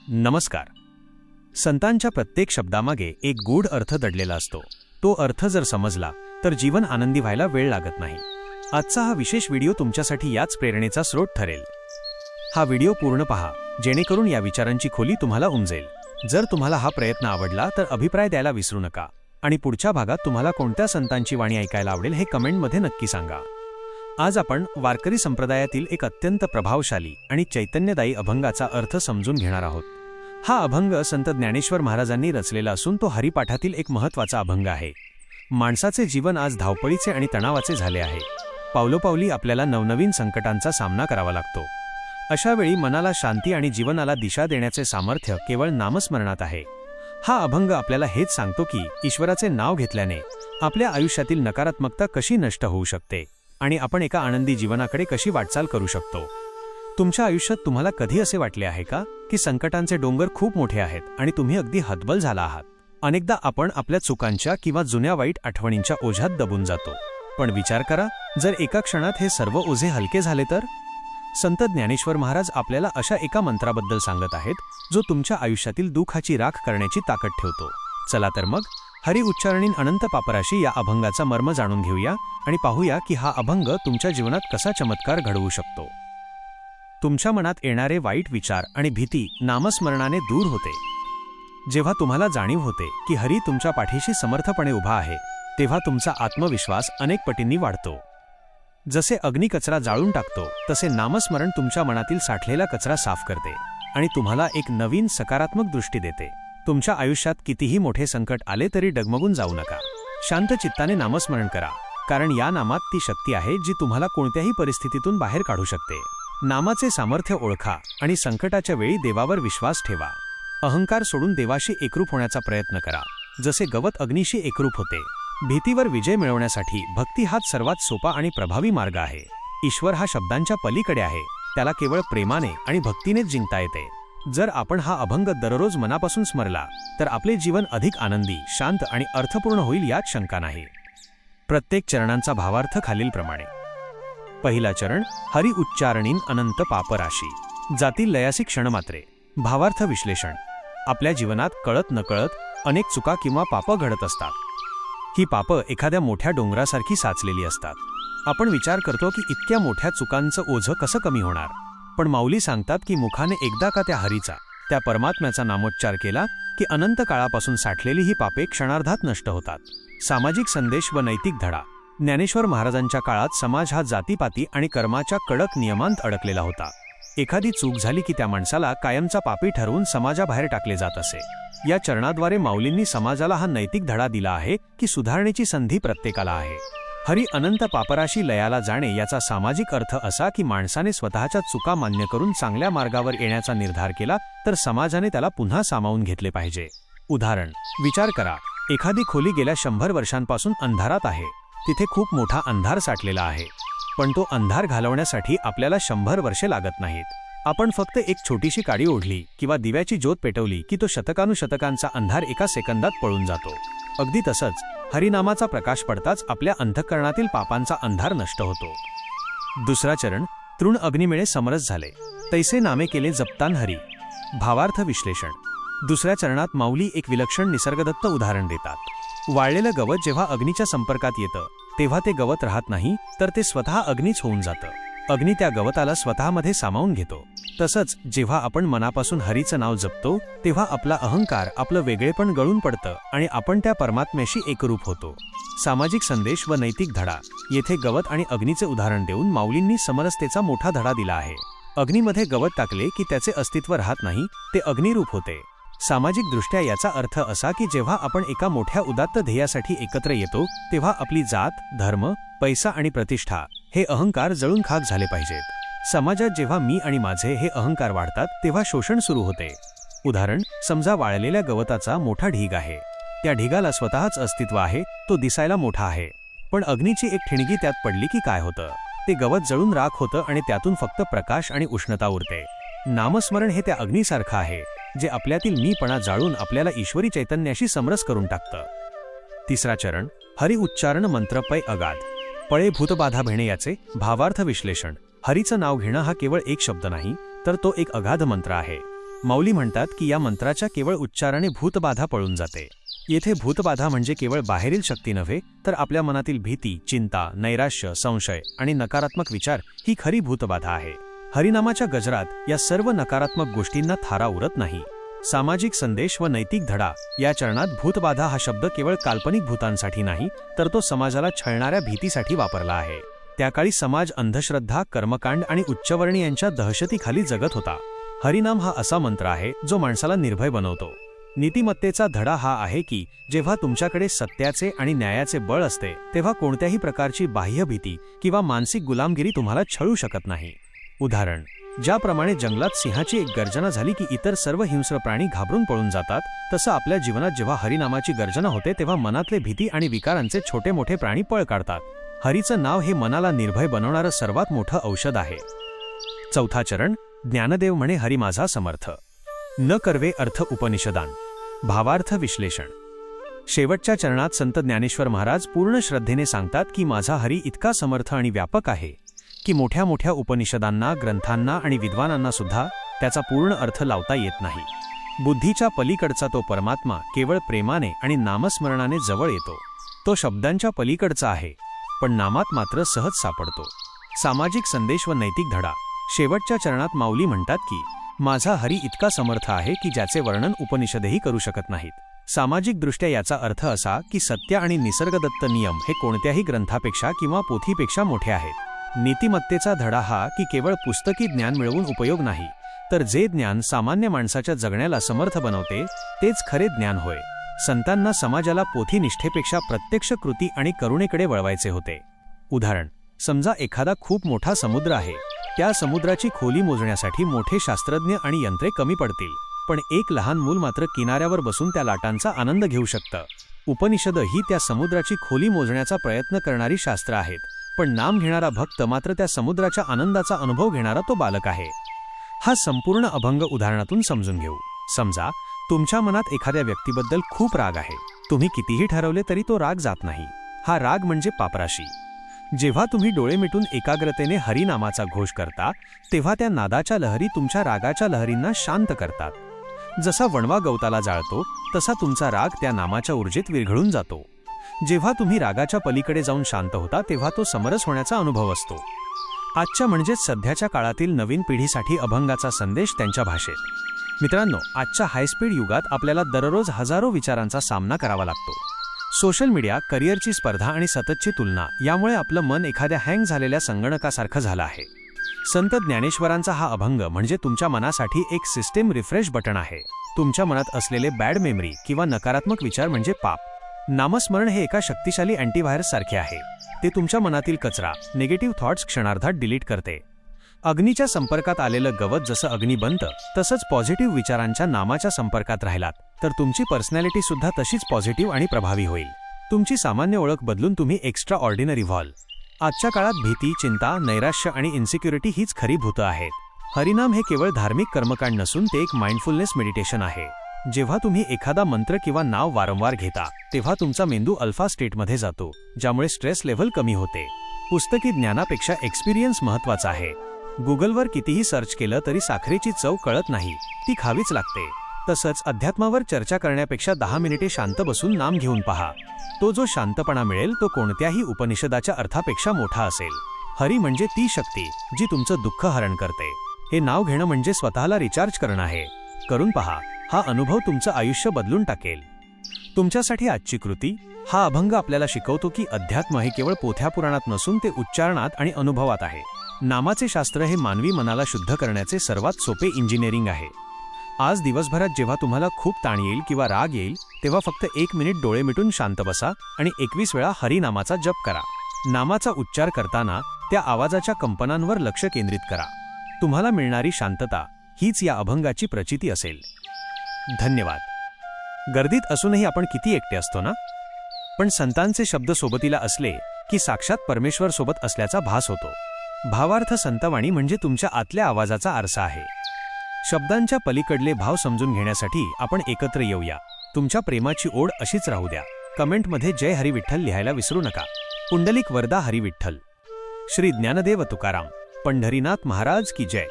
नमस्कार. संतांच्या प्रत्येक शब्दामागे एक गूढ अर्थ दडलेला असतो. तो अर्थ जर समजला तर जीवन आनंदी व्हायला वेळ लागत नाही. आजचा हा विशेष व्हिडिओ तुमच्यासाठी याच प्रेरणेचा स्रोत ठरेल. हा व्हिडिओ पूर्ण पहा जेणेकरून या विचारांची खोली तुम्हाला उमजेल. जर तुम्हाला हा प्रयत्न आवडला तर अभिप्राय द्यायला विसरू नका आणि पुढच्या भागात तुम्हाला कोणत्या संतांची वाणी ऐकायला आवडेल हे कमेंटमध्ये नक्की सांगा. आज आपण वारकरी संप्रदायातील एक अत्यंत प्रभावशाली आणि चैतन्यदायी अभंगाचा अर्थ समजून घेणार आहोत. हा अभंग संत ज्ञानेश्वर महाराजांनी रचलेला असून तो हरिपाठातील एक महत्त्वाचा अभंग आहे. माणसाचे जीवन आज धावपळीचे आणि तणावाचे झाले आहे. पावलोपावली आपल्याला नवनवीन संकटांचा सामना करावा लागतो. अशा वेळी मनाला शांती आणि जीवनाला दिशा देण्याचे सामर्थ्य केवळ नामस्मरणात आहे. हा अभंग आपल्याला हेच सांगतो की ईश्वराचे नाव घेतल्याने आपल्या आयुष्यातील नकारात्मकता कशी नष्ट होऊ शकते आणि आपण एका आनंदी जीवनाकडे कशी वाटचाल करू शकतो. तुमच्या आयुष्यात तुम्हाला कधी असे वाटले आहे का की संकटांचे डोंगर खूप मोठे आहेत आणि तुम्ही अगदी हतबल झाला आहात? अनेकदा आपण आपल्या चुकांच्या किंवा जुन्या वाईट आठवणींच्या ओझ्यात दबून जातो. पण विचार करा, जर एका क्षणात हे सर्व ओझे हलके झाले तर? संत ज्ञानेश्वर महाराज आपल्याला अशा एका मंत्राबद्दल सांगत आहेत जो तुमच्या आयुष्यातील दुःखाची राख करण्याची ताकद ठेवतो. चला तर मग हरी उच्चारणीन अनंत पापराशी या अभंगाचा मर्म जाणून घेऊया आणि पाहूया की हा अभंग तुमच्या जीवनात कसा चमत्कार घडवू शकतो. तुमच्या मनात येणारे वाईट विचार आणि भीती नामस्मरणाने दूर होते. जेव्हा तुम्हाला जाणीव होते की हरी तुमच्या पाठीशी समर्थपणे उभा आहे, तेव्हा तुमचा आत्मविश्वास अनेक पटींनी वाढतो. जसे अग्नी कचरा जाळून टाकतो, तसे नामस्मरण तुमच्या मनातील साठलेला कचरा साफ करते आणि तुम्हाला एक नवीन सकारात्मक दृष्टी देते. तुमच्या आयुष्यात कितीही मोठे संकट आले तरी डगमगून जाऊ नका. शांत चित्ताने नामस्मरण करा, कारण या नामात ती शक्ती आहे जी तुम्हाला कोणत्याही परिस्थितीतून बाहेर काढू शकते. नामाचे सामर्थ्य ओळखा आणि संकटाच्या वेळी देवावर विश्वास ठेवा. अहंकार सोडून देवाशी एकरूप होण्याचा प्रयत्न करा, जसे गवत अग्नीशी एकरूप होते. भीतीवर विजय मिळवण्यासाठी भक्ती हाच सर्वात सोपा आणि प्रभावी मार्ग आहे. ईश्वर हा शब्दांच्या पलीकडे आहे, त्याला केवळ प्रेमाने आणि भक्तीनेच जिंकता येते. जर आपण हा अभंग दररोज मनापासून स्मरला तर आपले जीवन अधिक आनंदी, शांत आणि अर्थपूर्ण होईल यात शंका नाही. प्रत्येक चरणांचा भावार्थ खालीलप्रमाणे. पहिला चरण, हरी उच्चारणीन अनंत पापराशी. जातील लयासी क्षणमात्रे. भावार्थ विश्लेषण. आपल्या जीवनात कळत नकळत अनेक चुका किंवा पापं घडत असतात. ही पापं एखाद्या मोठ्या डोंगरासारखी साचलेली असतात. आपण विचार करतो की इतक्या मोठ्या चुकांचं ओझं कसं कमी होणार, पण माऊली सांगतात की मुखाने एकदा का त्या हरीचा, त्या परमात्म्याचा नामोच्चार केला की अनंत काळापासून साठलेली ही पापे क्षणार्धात नष्ट होतात. सामाजिक संदेश व नैतिक धडा. ज्ञानेश्वर महाराजांच्या काळात समाज हा जातीपाती आणि कर्माच्या कडक नियमांत अडकलेला होता. एखादी चूक झाली की त्या माणसाला कायमचा पापी ठरवून समाजाबाहेर टाकले जात असे. या चरणाद्वारे माऊलींनी समाजाला हा नैतिक धडा दिला आहे की सुधारणेची संधी प्रत्येकाला आहे. हरी अनंत पापराशी लयाला जाणे याचा सामाजिक अर्थ असा की माणसाने स्वतःच्या चुका मान्य करून चांगल्या मार्गावर येण्याचा निर्धार केला तर समाजाने त्याला पुन्हा सामावून घेतले पाहिजे. उदाहरण, विचार करा, एखादी खोली गेल्या 100 वर्षांपासून अंधारात आहे. तिथे खूप मोठा अंधार साठलेला आहे, पण तो अंधार घालवण्यासाठी आपल्याला 100 वर्षे लागत नाहीत. आपण फक्त एक छोटीशी काडी ओढली किंवा दिव्याची ज्योत पेटवली की तो शतकानुशतकांचा अंधार एका सेकंदात पळून जातो. अगदी तसंच हरिनामाचा प्रकाश पडताच आपल्या अंतःकरणातील पापांचा अंधार नष्ट होतो. दुसरा चरण, तृण अग्निमिळे समरस झाले. तैसे नामे केले जपतान हरी. भावार्थ विश्लेषण. दुसऱ्या चरणात माऊली एक विलक्षण निसर्गदत्त उदाहरण देतात. वाळलेलं गवत जेव्हा अग्नीच्या संपर्कात येतं तेव्हा ते गवत राहत नाही, तर ते स्वतः अग्नीच होऊन जातं. अग्नी त्या गवताला स्वतःमध्ये सामावून घेतो. तसंच जेव्हा आपण मनापासून हरीचं नाव जपतो तेव्हा आपला अहंकार, आपलं वेगळेपण गळून पडतं आणि आपण त्या परमात्म्याशी एकरूप होतो. सामाजिक संदेश व नैतिक धडा. येथे गवत आणि अग्नीचे उदाहरण देऊन माऊलींनी समरसतेचा मोठा धडा दिला आहे. अग्नीमध्ये गवत टाकले की त्याचे अस्तित्व राहत नाही, ते अग्निरूप होते. सामाजिकदृष्ट्या याचा अर्थ असा की जेव्हा आपण एका मोठ्या उदात्त ध्येयासाठी एकत्र येतो तेव्हा आपली जात, धर्म, पैसा आणि प्रतिष्ठा हे अहंकार जळून खाक झाले पाहिजेत. समाजात जेव्हा मी आणि माझे हे अहंकार वाढतात तेव्हा शोषण सुरू होते. उदाहरण, समजा वाळलेल्या गवताचा मोठा ढीग आहे. त्या ढिगाला स्वतःच अस्तित्व आहे, तो दिसायला मोठा आहे, पण अग्नीची एक ठिणगी त्यात पडली की काय होतं? ते गवत जळून राख होतं आणि त्यातून फक्त प्रकाश आणि उष्णता उरते. नामस्मरण हे त्या अग्नीसारखं आहे जे आपल्यातील मीपणा जाळून आपल्याला ईश्वरी चैतन्याशी समरस करून टाकतं. तिसरा चरण, हरी उच्चारण मंत्र पै अगाध. पळे भूतबाधा भेणे याचे भावार्थ विश्लेषण. हरीचं नाव घेणं हा केवळ एक शब्द नाही, तर तो एक अगाध मंत्र आहे. माऊली म्हणतात की या मंत्राच्या केवळ उच्चाराने भूतबाधा पळून जाते. येथे भूतबाधा म्हणजे केवळ बाहेरील शक्ती नव्हे, तर आपल्या मनातील भीती, चिंता, नैराश्य, संशय आणि नकारात्मक विचार ही खरी भूतबाधा आहे. हरिनामाच्या गजरात या सर्व नकारात्मक गोष्टींना थारा उरत नाही. सामाजिक संदेश व नैतिक धडा या चरणात भूतबाधा हा शब्द केवळ काल्पनिक भूतांसाठी नाही, तर तो समाजाला छळणाऱ्या भीतीसाठी वापरला आहे. त्या काळी समाज अंधश्रद्धा, कर्मकांड आणि उच्चवर्णी यांच्या दहशतीखाली जगत होता. हरिनाम हा असा मंत्र आहे जो माणसाला निर्भय बनवतो. नीतिमत्तेचा धडा हा आहे की जेव्हा तुमच्याकडे सत्याचे आणि न्यायाचे बळ असते, तेव्हा कोणत्याही प्रकारची बाह्य भीती किंवा मानसिक गुलामगिरी तुम्हाला छळू शकत नाही. उदाहरण: ज्याप्रमाणे जंगलात सिंहाची एक गर्जना झाली की इतर सर्व हिंस्र प्राणी घाबरून पळून जातात, तसं आपल्या जीवनात जेव्हा हरिनामाची गर्जना होते तेव्हा मनातले भीती आणि विकारांचे छोटे मोठे प्राणी पळ काढतात. हरीचं नाव हे मनाला निर्भय बनवणारं सर्वात मोठं औषध आहे. चौथा चरण: ज्ञानदेव म्हणे हरी माझा समर्थ. न कर्वे अर्थ उपनिषदान. भावार्थ विश्लेषण. शेवटच्या चरणात संत ज्ञानेश्वर महाराज पूर्ण श्रद्धेने सांगतात की माझा हरी इतका समर्थ आणि व्यापक आहे की मोठ्या मोठ्या उपनिषदांना, ग्रंथांना आणि विद्वानांना सुद्धा त्याचा पूर्ण अर्थ लावता येत नाही. बुद्धीच्या पलीकडचा तो परमात्मा केवळ प्रेमाने आणि नामस्मरणाने जवळ येतो. तो शब्दांच्या पलीकडचा आहे, पण नामात मात्र सहज सापडतो. सामाजिक संदेश व नैतिक धडा. शेवटच्या चरणात माऊली म्हणतात की माझा हरी इतका समर्थ आहे की ज्याचे वर्णन उपनिषदेही करू शकत नाहीत. सामाजिकदृष्ट्या याचा अर्थ असा की सत्य आणि निसर्गदत्त नियम हे कोणत्याही ग्रंथापेक्षा किंवा पोथीपेक्षा मोठे आहेत. नीतिमत्तेचा धडा हा की केवळ पुस्तकी ज्ञान मिळवून उपयोग नाही, तर जे ज्ञान सामान्य माणसाच्या जगण्याला समर्थ बनवते तेच खरे ज्ञान होय. संतांना समाजाला पोथीनिष्ठेपेक्षा प्रत्यक्ष कृती आणि करुणेकडे वळवायचे होते. उदाहरण: समजा एखादा खूप मोठा समुद्र आहे. त्या समुद्राची खोली मोजण्यासाठी मोठे शास्त्रज्ञ आणि यंत्रे कमी पडतील, पण एक लहान मूल मात्र किनाऱ्यावर बसून त्या लाटांचा आनंद घेऊ शकतं. उपनिषद ही त्या समुद्राची खोली मोजण्याचा प्रयत्न करणारी शास्त्र आहेत, पण नाम घेणारा भक्त मात्र त्या समुद्राच्या आनंदाचा अनुभव घेणारा तो बालक आहे. हा संपूर्ण अभंग उदाहरणातून समजून घेऊ. समजा तुमच्या मनात एखाद्या व्यक्तीबद्दल खूप राग आहे. तुम्ही कितीही ठरवले तरी तो राग जात नाही. हा राग म्हणजे पापराशी. जेव्हा तुम्ही डोळे मिटून एकाग्रतेने हरिनामाचा घोष करता, तेव्हा त्या नादाच्या लहरी तुमच्या रागाच्या लहरींना शांत करतात. जसा वणवा गवताला जाळतो, तसा तुमचा राग त्या नामाच्या ऊर्जेत विरघळून जातो. जेव्हा तुम्ही रागाच्या पलीकडे जाऊन शांत होता, तेव्हा तो समरस होण्याचा अनुभव असतो. आजच्या म्हणजेच सध्याच्या काळातील नवीन पिढीसाठी अभंगाचा संदेश त्यांच्या भाषेत. मित्रांनो, आजच्या हायस्पीड युगात आपल्याला दररोज हजारो विचारांचा सामना करावा लागतो. सोशल मीडिया, करिअरची स्पर्धा आणि सततची तुलना यामुळे आपलं मन एखाद्या हँग झालेल्या संगणकासारखं झालं आहे. संत ज्ञानेश्वरांचा हा अभंग म्हणजे तुमच्या मनासाठी एक सिस्टीम रिफ्रेश बटन आहे. तुमच्या मनात असलेले बॅड मेमरी किंवा नकारात्मक विचार म्हणजे पाप. नामस्मरण हे एका शक्तिशाली अँटीव्हायरस सारखे आहे. ते तुमच्या मनातील कचरा, निगेटिव्ह थॉट्स क्षणार्धात डिलीट करते. अग्नीच्या संपर्कात आलेलं गवत जसं अग्नी बनतं, तसंच पॉझिटिव्ह विचारांच्या नामाच्या संपर्कात राहिलात तर तुमची पर्सनॅलिटी सुद्धा तशीच पॉझिटिव्ह आणि प्रभावी होईल. तुमची सामान्य ओळख बदलून तुम्ही एक्स्ट्रा ऑर्डिनरी व्हाल. आजच्या काळात भीती, चिंता, नैराश्य आणि इन्सिक्युरिटी हीच खरी भूतं आहेत. हरिनाम हे केवळ धार्मिक कर्मकांड नसून ते एक माइंडफुलनेस मेडिटेशन आहे. जेव्हा तुम्ही एखादा मंत्र किंवा नाव वारंवार घेता, तेव्हा तुमचा मेंदू अल्फा स्टेटमध्ये जातो, ज्यामुळे स्ट्रेस लेव्हल कमी होते. पुस्तकी ज्ञानापेक्षा एक्सपिरियन्स महत्त्वाचा आहे. गुगलवर कितीही सर्च केलं तरी साखरेची चव कळत नाही, ती खावीच लागते. तसंच अध्यात्मावर चर्चा करण्यापेक्षा 10 मिनिटे शांत बसून नाम घेऊन पहा. तो जो शांतपणा मिळेल तो कोणत्याही उपनिषदाच्या अर्थापेक्षा मोठा असेल. हरी म्हणजे ती शक्ती जी तुमचं दुःख हरण करते. हे नाव घेणं म्हणजे स्वतःला रिचार्ज करणं आहे. करून पहा, हा अनुभव तुमचं आयुष्य बदलून टाकेल. तुमच्यासाठी आजची कृती. हा अभंग आपल्याला शिकवतो की अध्यात्म हे केवळ पोथ्यापुराणात नसून ते उच्चारणात आणि अनुभवात आहे. नामाचे शास्त्र हे मानवी मनाला शुद्ध करण्याचे सर्वात सोपे इंजिनिअरिंग आहे. आज दिवसभरात जेव्हा तुम्हाला खूप ताण येईल किंवा राग येईल, तेव्हा फक्त 1 मिनिट डोळे मिटून शांत बसा आणि 21 वेळा हरिनामाचा जप करा. नामाचा उच्चार करताना त्या आवाजाच्या कंपनांवर लक्ष केंद्रित करा. तुम्हाला मिळणारी शांतता हीच या अभंगाची प्रचिती असेल. धन्यवाद. गर्दीत असूनही आपण किती एकटे असतो ना, पण संतांचे शब्द सोबतीला असले की साक्षात परमेश्वर सोबत असल्याचा भास होतो. भावार्थ संतवाणी म्हणजे तुमच्या आतल्या आवाजाचा आरसा आहे. शब्दांच्या पलीकडले भाव समजून घेण्यासाठी आपण एकत्र येऊया. तुमच्या प्रेमाची ओढ अशीच राहू द्या. कमेंटमध्ये जय हरी विठ्ठल लिहायला विसरू नका. पुंडलिक वरदा हरी विठ्ठल. श्री ज्ञानदेव तुकाराम. पंढरीनाथ महाराज की जय.